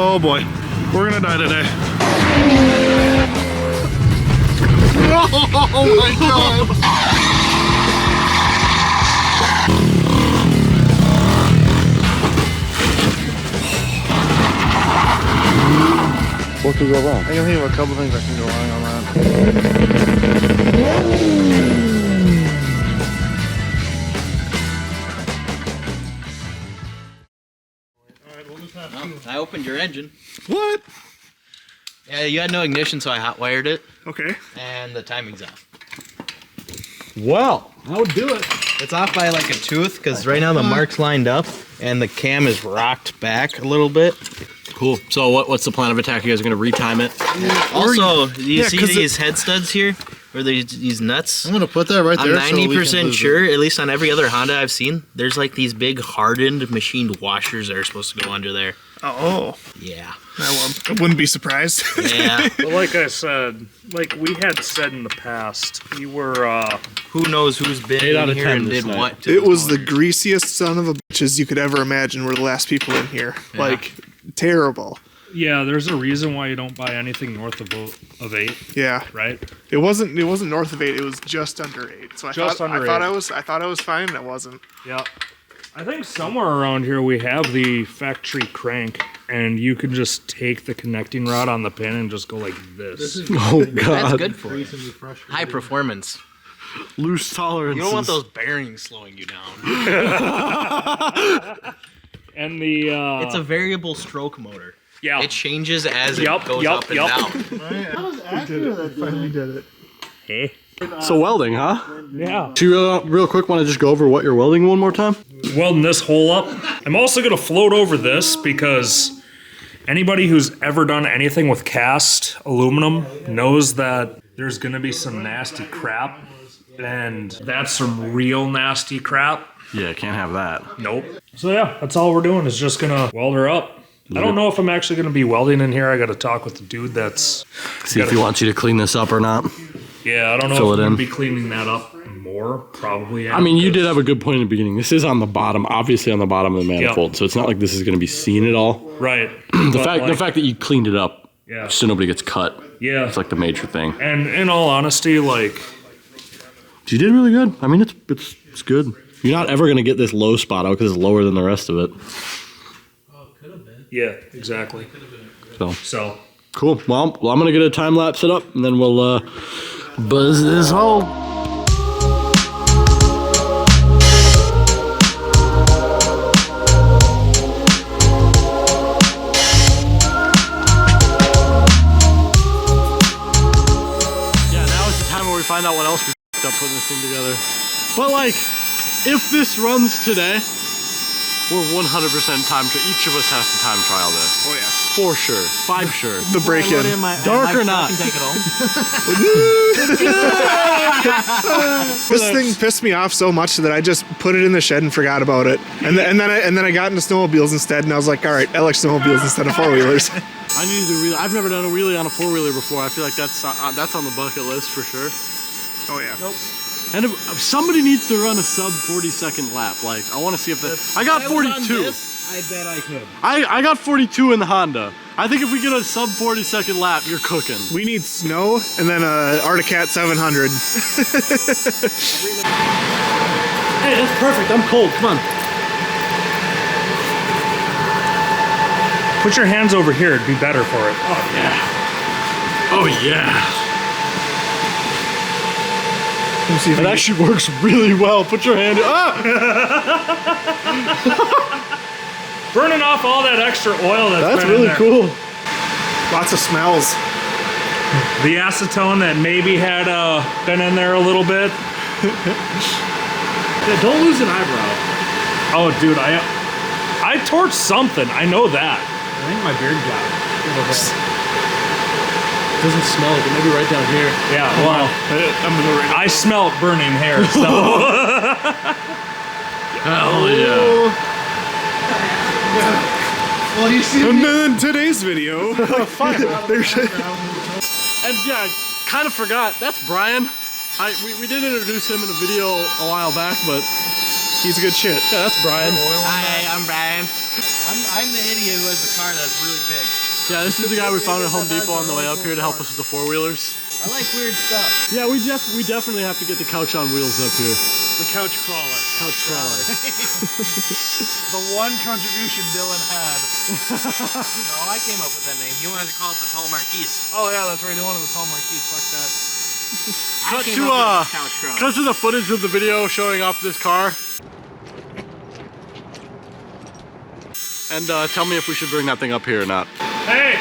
Oh boy, we're gonna die today. Oh my god! What could go wrong? I can think of a couple things that can go wrong on that. I opened your engine. What? Yeah, you had no ignition, so I hot wired it. Okay. And the timing's off. Well, that would do it. It's off by like a tooth, because right now the mark's lined up, and the cam is rocked back a little bit. Cool. So what's the plan of attack? You guys are going to retime it? Also, do you see these head studs here? Or these nuts? I'm gonna put that right there. I'm 90% sure, at least on every other Honda I've seen, there's like these big hardened machined washers that are supposed to go under there. Oh. Yeah. I wouldn't be surprised. Yeah. But like I said, like we had said in the past, we were who knows who's been 8 out in of here 10 and this did night. what to It those was the motors. greasiest son of a bitches you could ever imagine were the last people in here. Yeah. Like, terrible. yeah, there's a reason why you don't buy anything north of 8, Yeah. right? It wasn't north of 8, it was just under 8. So I Just thought under I 8. thought I was fine and it wasn't. Yeah. I think somewhere around here we have the factory crank, and you can just take the connecting rod on the pin and just go like this. Oh, That's God. good for it. High performance. Loose tolerances. You don't want those bearings slowing you down. And the It's a variable stroke motor. yeah. It changes as it Yup, goes yup, up and yup. down. That was accurate that finally did it. Hey. So welding, huh? Yeah. Do you real quick want to just go over what you're welding one more time? Welding this hole up. I'm also gonna float over this because anybody who's ever done anything with cast aluminum knows that there's gonna be some nasty crap, and that's some real nasty crap. Yeah, can't have that. Nope. So yeah, that's all we're doing is just gonna weld her up. I don't know if I'm actually gonna be welding in here. I gotta talk with the dude that's... See if he wants you to clean this up or not. Yeah, I don't know Fill if it I'm in. gonna be cleaning that up more. Probably. I mean, you did have a good point in the beginning. This is on the bottom, obviously on the bottom of the manifold, so it's not like this is going to be seen at all. Right. The fact that you cleaned it up, Yeah. so nobody gets cut. Yeah. It's like the major thing. And in all honesty, like... You did really good. I mean, it's good. You're not ever going to get this low spot out because it's lower than the rest of it. Yeah, exactly. So... Cool. Well, I'm going to get a time lapse set up, and then we'll buzz this hole. Yeah, now is the time where we find out what else we f***ed up putting this thing together. But like, if this runs today, we're 100% time trial. Each of us has to time trial this. Oh yeah. For sure. 5 sure. The break-in. Dark or not. This thing pissed me off so much that I just put it in the shed and forgot about it. And then I got into snowmobiles instead, and I was like, all right, I like snowmobiles instead of 4-wheelers. I need to wheel. I've never done a wheelie on a 4-wheeler before. I feel like that's on the bucket list for sure. Oh yeah. Nope. And if somebody needs to run a sub 40-second lap. Like, I want to see if that. I got 42. I bet I could. I got 42 in the Honda. I think if we get a sub 40-second lap, you're cooking. We need snow and then a Arctic 700. Hey, that's perfect. I'm cold. Come on. Put your hands over here, it'd be better for it. Oh yeah. Oh yeah. It actually works really well. Put your hand. Ah! Burning off all that extra oil That's been in really there. cool. Lots of smells. The acetone that maybe had been in there a little bit. Yeah, don't lose an eyebrow. Oh, dude, I torched something. I know that. I think my beard got it. Doesn't smell it, but maybe right down here. Yeah, well, I'm gonna go right I smell burning hair, so. Hell yeah. Well, you see. And then today's video. And yeah, I kind of forgot. That's Brian. We did introduce him in a video a while back, but He's good shit. Yeah, that's Brian. Hi, I'm Brian. I'm the idiot who has the car that's really big. Yeah, this is the guy we found at Home Depot on the way up here to help us with the four-wheelers. I like weird stuff. Yeah, we definitely have to get the couch on wheels up here. The couch crawler. Couch crawler. The one contribution Dylan had. No, I came up with that name. You wanted to call it the Tall Marquise. Oh yeah, that's right. He wanted the tall marquise. Fuck that. Cut I came to up with couch crawler. cut to the footage of the video showing off this car. And tell me if we should bring that thing up here or not. Hey!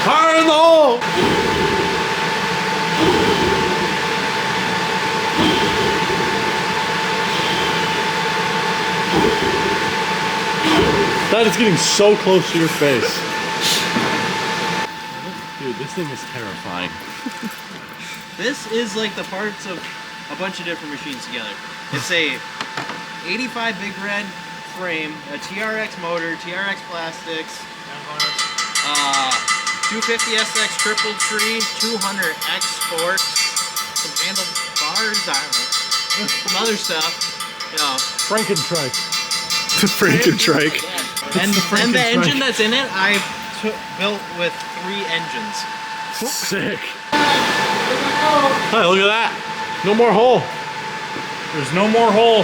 Fire in the hole! That is getting so close to your face. Dude, this thing is terrifying. This is like the parts of a bunch of different machines together. It's a 85 Big Red frame, a TRX motor, TRX plastics, 250 SX triple tree, 200X forks, some handlebars, I don't know, some other stuff. You know. Frankentrike. The Frankentrike. And the engine that's in it, I built with 3 engines. Sick. Hey, look at that. No more hole. There's no more hole.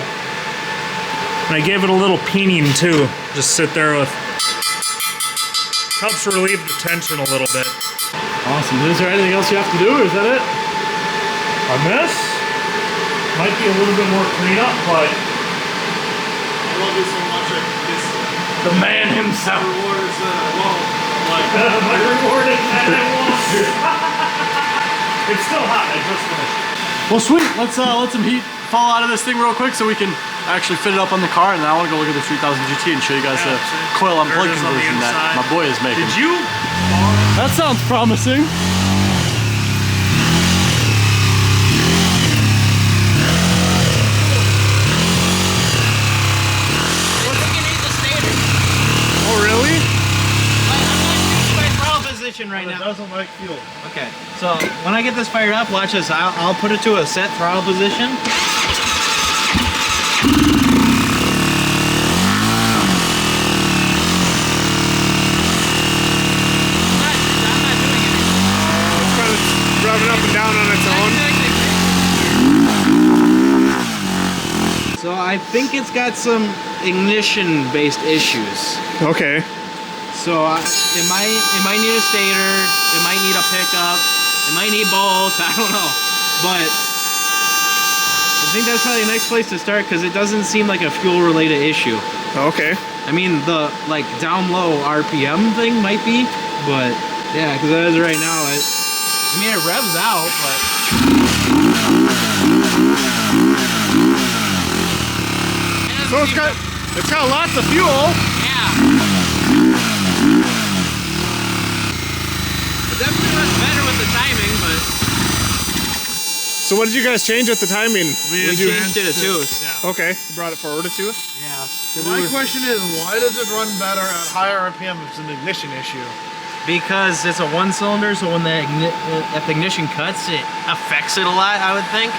And I gave it a little peening too. Just sit there with. Helps relieve the tension a little bit. Awesome. Is there anything else you have to do, or is that it? On this, might be a little bit more cleanup, but I love it so much. the man himself. Reward is like My reward is that I want. It's still hot. I just finished. well, sweet. Let's let some heat fall out of this thing real quick so we can actually fit it up on the car. And then I want to go look at the 3000 GT and show you guys the coil on plug There it is on the conversion that inside. my boy is making. Did you? That sounds promising. I think you need the stator. Oh, really? I'm not using my throttle position right now. Doesn't like fuel. Okay, so when I get this fired up, watch this. I'll put it to a set throttle position. I'm not doing anything. It's kind of rubbing up and down on its own. So I think it's got some ignition-based issues. Okay. So it might need a stator, it might need a pickup, it might need both, I don't know. But I think that's probably the next place to start because it doesn't seem like a fuel-related issue. Okay. I mean, the like down low RPM thing might be, but yeah, because as of right now, it revs out, but So it's got lots of fuel. yeah. It definitely was better with the timing, but So what did you guys change with the timing? we changed it to 2. Okay. You brought it forward to 2? Yeah. My question is, why does it run better at higher RPM if it's an ignition issue? Because it's a 1-cylinder, so when if the ignition cuts, it affects it a lot, I would think.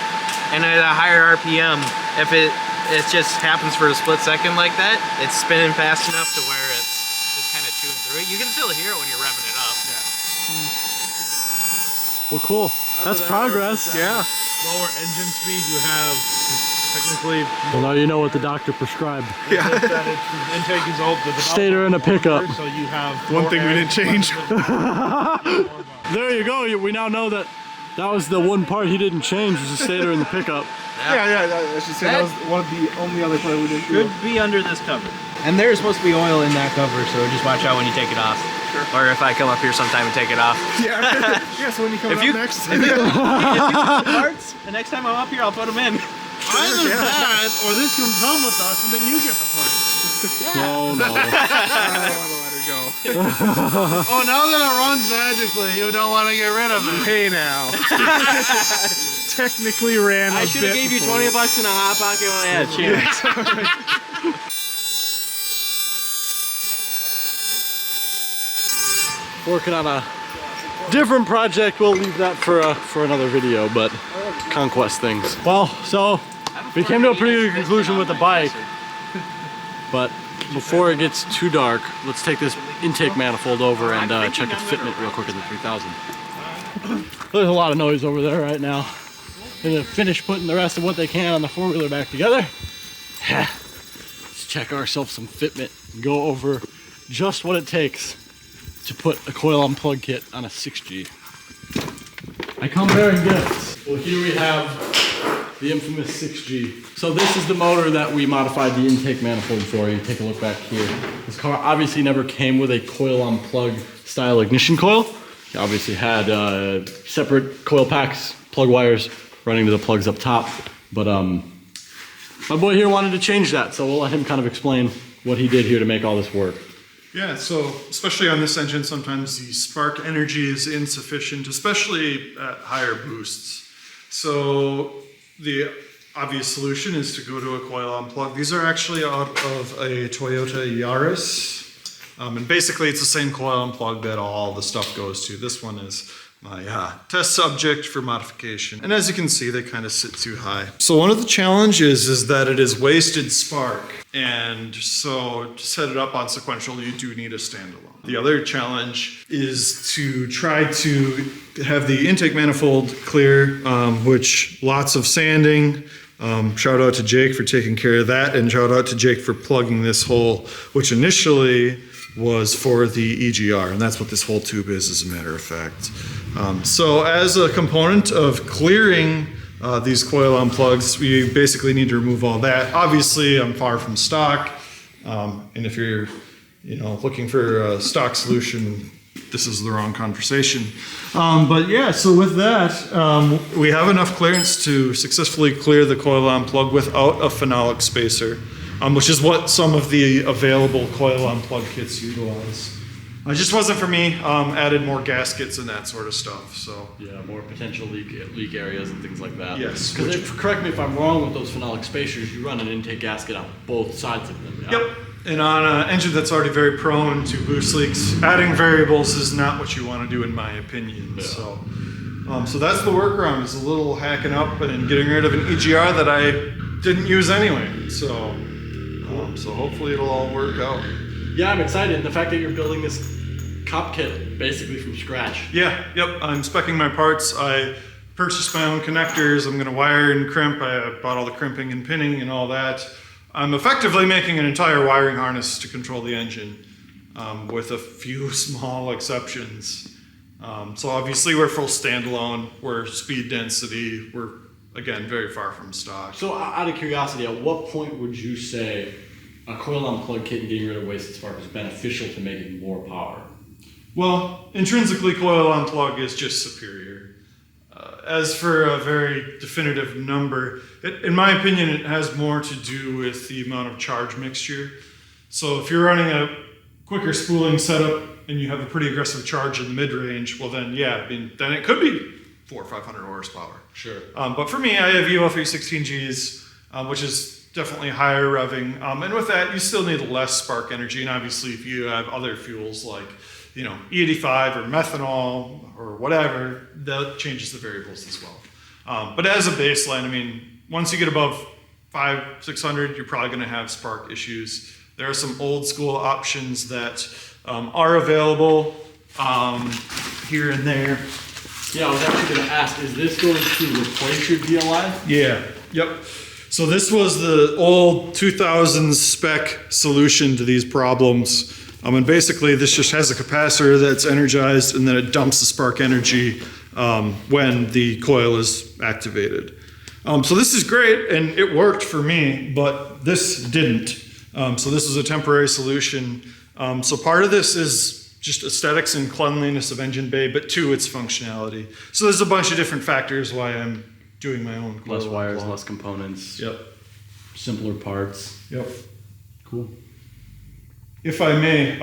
And at a higher RPM, if it just happens for a split second like that, it's spinning fast enough to where it's just kind of chewing through it. You can still hear it when you're revving it up. Well, cool. That's progress. Yeah. Lower engine speed, you have technically. Well, now you know what the doctor prescribed. Yeah. That the intake is open. The Stator and a pickup. So you have One thing we didn't change. There you go. We now know that was the one part he didn't change was the stator and the pickup. Yeah, I should say that was one of the only other part we didn't do. Could be under this cover. And there's supposed to be oil in that cover, so just watch out when you take it off. Sure. Or if I come up here sometime and take it off. Yeah. Yeah, so when you come If up you- next. If you want the parts, the next time I'm up here, I'll put them in. either that or this can come with us and then you get the part. Oh no. I don't want to let her go. Oh, now that it runs magically, you don't want to get rid of it. Hey now. Technically ran I a should have bit gave you before. $20 in a hot pocket when I had a chance. working on a different project. We'll leave that for another video, but conquest things. Well, so we came to a pretty good conclusion with the bike, but before it gets too dark, let's take this intake manifold over and check its fitment real quick at the 3000. There's a lot of noise over there right now. They're gonna finish putting the rest of what they can on the four-wheeler back together. Let's check ourselves some fitment and go over just what it takes to put a coil on plug kit on a 6G. I come bearing gifts. Well, here we have the infamous 6G. So this is the motor that we modified the intake manifold for. You take a look back here. This car obviously never came with a coil on plug style ignition coil. It obviously had separate coil packs, plug wires running to the plugs up top. But my boy here wanted to change that, so we'll let him kind of explain what he did here to make all this work. Yeah, so especially on this engine, sometimes the spark energy is insufficient, especially at higher boosts. So the obvious solution is to go to a coil on plug. These are actually out of a Toyota Yaris. And basically it's the same coil on plug that all the stuff goes to. This one is my test subject for modification. And as you can see, they kind of sit too high. So one of the challenges is that it is wasted spark. And so to set it up on sequential, you do need a standalone. The other challenge is to try to have the intake manifold clear, which lots of sanding. Shout out to Jake for taking care of that, and shout out to Jake for plugging this hole, which initially was for the EGR, and that's what this whole tube is, as a matter of fact. So as a component of clearing these coil on plugs, we basically need to remove all that. Obviously, I'm far from stock, and if you're looking for a stock solution, this is the wrong conversation. But yeah, so with that, we have enough clearance to successfully clear the coil on plug without a phenolic spacer, which is what some of the available coil on plug kits utilize. It just wasn't for me. Added more gaskets and that sort of stuff. So yeah, more potential leak areas and things like that. Yes. Because correct me if I'm wrong with those phenolic spacers, you run an intake gasket on both sides of them. Yeah? Yep. And on an engine that's already very prone to boost leaks, adding variables is not what you want to do, in my opinion. Yeah. So that's the workaround, is a little hacking up and getting rid of an EGR that I didn't use anyway. So hopefully it'll all work out. Yeah, I'm excited. The fact that you're building this cop kit basically from scratch. Yeah, yep. I'm speccing my parts. I purchased my own connectors. I'm going to wire and crimp. I bought all the crimping and pinning and all that. I'm effectively making an entire wiring harness to control the engine, with a few small exceptions. So obviously we're full standalone, we're speed density, we're again very far from stock. So out of curiosity, at what point would you say a coil on plug kit and getting rid of wasted spark is beneficial to making more power? Well, intrinsically coil on plug is just superior. As for a very definitive number, in my opinion, it has more to do with the amount of charge mixture. So if you're running a quicker spooling setup and you have a pretty aggressive charge in the mid-range, well then, yeah, then it could be 400 or 500 horsepower. Sure. But for me, I have Evo 316Gs, which is definitely higher revving. And with that, you still need less spark energy. And obviously, if you have other fuels like E85 or methanol or whatever, that changes the variables as well. But as a baseline, I mean, once you get above 500-600, you're probably going to have spark issues. There are some old school options that are available here and there. Yeah, I was actually going to ask, is this going to replace your DLI? Yeah, yep. So this was the old 2000s spec solution to these problems. And basically this just has a capacitor that's energized, and then it dumps the spark energy when the coil is activated. So this is great, and it worked for me, but this didn't. So this is a temporary solution. So part of this is just aesthetics and cleanliness of engine bay, but two, its functionality. So there's a bunch of different factors why I'm doing my own coil. Less wires, less components. Yep. Simpler parts. Yep. Cool. If I may,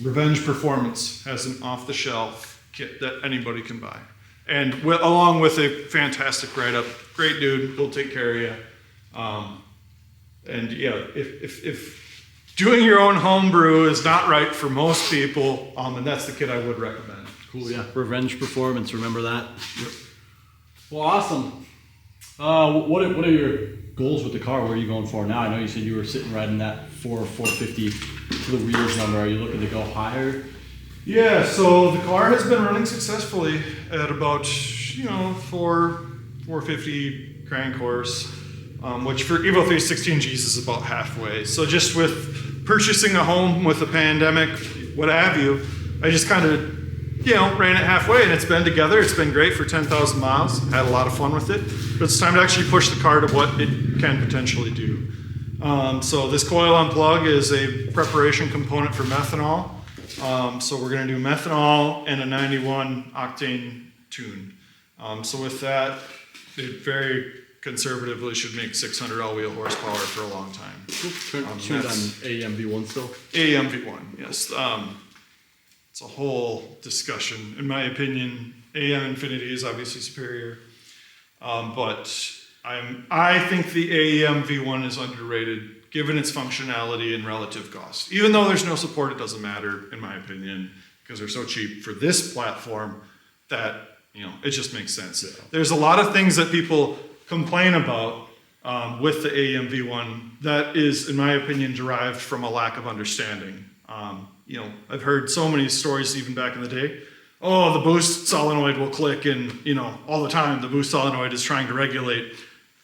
Revenge Performance has an off-the-shelf kit that anybody can buy. And along with a fantastic write-up. Great dude, he'll take care of you. And yeah, if doing your own homebrew is not right for most people, and that's the kit I would recommend. Cool, yeah. Revenge Performance, remember that? Yep. Well, awesome. What are your goals with the car? What are you going for now? I know you said you were sitting right in that 450 to the wheels number. Are you looking to go higher? Yeah, so the car has been running successfully at about, 450 crank horse, which for Evo 316Gs is about halfway. So just with purchasing a home with the pandemic, what have you, I just kind of, ran it halfway, and it's been together. It's been great for 10,000 miles. Had a lot of fun with it. But it's time to actually push the car to what it can potentially do. So this coil unplug is a preparation component for methanol. So we're going to do methanol and a 91 octane tune. So with that, it very conservatively should make 600 all-wheel horsepower for a long time. Tuned on AEM V1 still? AEM V1, yes. It's a whole discussion. In my opinion, AEM Infinity is obviously superior, but I think the AEM V1 is underrated given its functionality and relative cost. Even though there's no support, it doesn't matter, in my opinion, because they're so cheap for this platform that it just makes sense. Yeah. There's a lot of things that people complain about with the AEM V1 that is, in my opinion, derived from a lack of understanding. I've heard so many stories even back in the day. Oh, the boost solenoid will click, and all the time the boost solenoid is trying to regulate.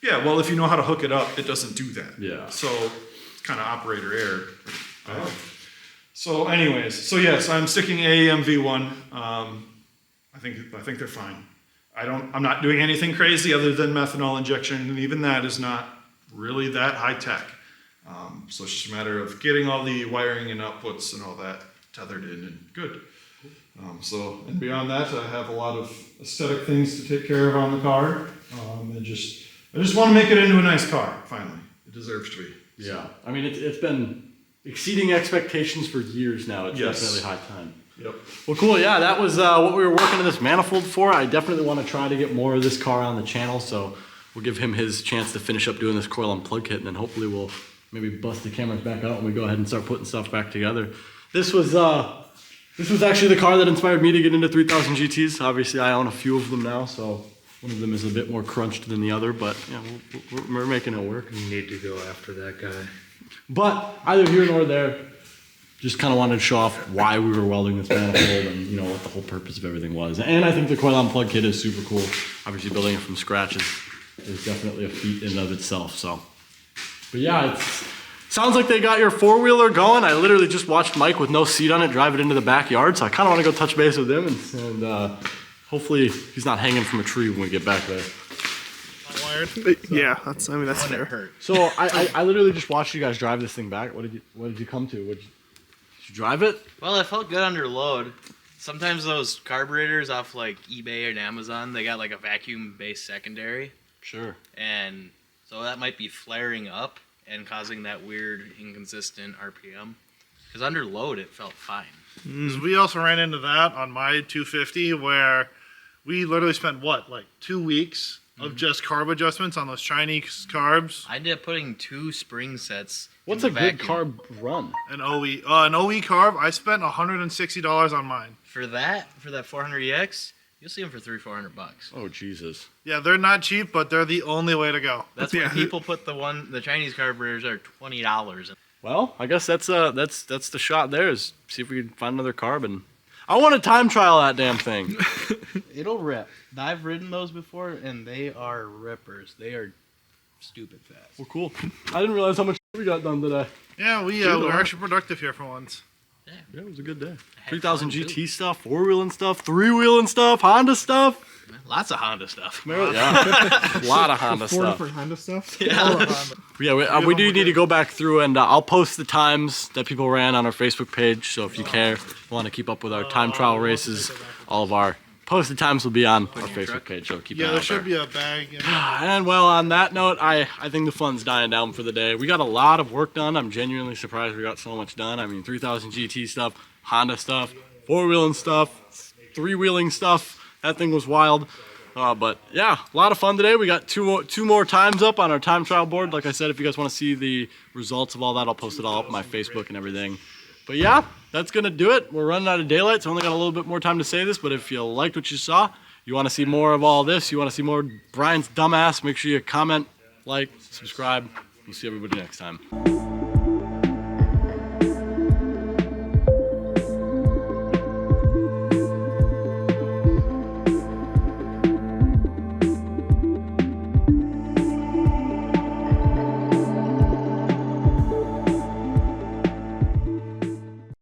Yeah, well, if you know how to hook it up, it doesn't do that. Yeah. So it's kind of operator error. So anyways, yes, I'm sticking AEM V1. I think they're fine. I'm not doing anything crazy other than methanol injection, and even that is not really that high tech. So it's just a matter of getting all the wiring and outputs and all that tethered in and good. And beyond that, I have a lot of aesthetic things to take care of on the car. I just want to make it into a nice car, finally. It deserves to be. Yeah, I mean, it's been exceeding expectations for years now. It's definitely high time. Yep. Well, cool. Yeah, that was what we were working on this manifold for. I definitely want to try to get more of this car on the channel, so we'll give him his chance to finish up doing this coil unplug kit, and then hopefully we'll maybe bust the cameras back out and we go ahead and start putting stuff back together. This was actually the car that inspired me to get into 3000 GTs. Obviously, I own a few of them now, so one of them is a bit more crunched than the other, but we're making it work. You need to go after that guy. But either here nor there, just kind of wanted to show off why we were welding this manifold and what the whole purpose of everything was. And I think the coil unplug kit is super cool. Obviously, building it from scratch is definitely a feat in and of itself. So, but yeah, it sounds like they got your four-wheeler going. I literally just watched Mike with no seat on it drive it into the backyard, so I kind of want to go touch base with him and hopefully he's not hanging from a tree when we get back there. Yeah, that's fair. So I literally just watched you guys drive this thing back. What did you come to? Did you drive it? Well, it felt good under load. Sometimes those carburetors off like eBay and Amazon, they got like a vacuum-based secondary. Sure. And so that might be flaring up and causing that weird inconsistent RPM. Because under load, it felt fine. We also ran into that on my 250 where we literally spent, 2 weeks of just carb adjustments on those Chinese carbs. I ended up putting 2 spring sets. What's a good carb run? An OE carb, I spent $160 on mine. For that 400EX, you'll see them for $300-400. Oh Jesus! Yeah, they're not cheap, but they're the only way to go. That's why people put the Chinese carburetors are $20. Well, I guess that's the shot there. Is see if we can find another carb, and I want to time trial that damn thing. It'll rip. I've ridden those before, and they are rippers. They are stupid fast. Well, cool. I didn't realize how much we got done today. Yeah, we were actually productive here for once. Yeah, it was a good day. 3000 GT stuff, four-wheeling stuff, three-wheeling stuff, Honda stuff. Lots of Honda stuff. Yeah, a lot of Honda stuff. 4 different Honda stuff. Yeah, we do need to go back through, and I'll post the times that people ran on our Facebook page. So if you care, want to keep up with our time trial races, all of our posted times will be on our Facebook page. So keep an eye out. There should be a bag. And well, on that note, I think the fun's dying down for the day. We got a lot of work done. I'm genuinely surprised we got so much done. I mean, 3000 GT stuff, Honda stuff, four-wheeling stuff, three-wheeling stuff. That thing was wild. But yeah, a lot of fun today. We got two more times up on our time trial board. Like I said, if you guys want to see the results of all that, I'll post it all up on my Facebook and everything. But yeah, that's gonna do it. We're running out of daylight, so I only got a little bit more time to say this. But if you liked what you saw, you want to see more of all this, you want to see more Brian's dumbass, make sure you comment, like, subscribe. We'll see everybody next time.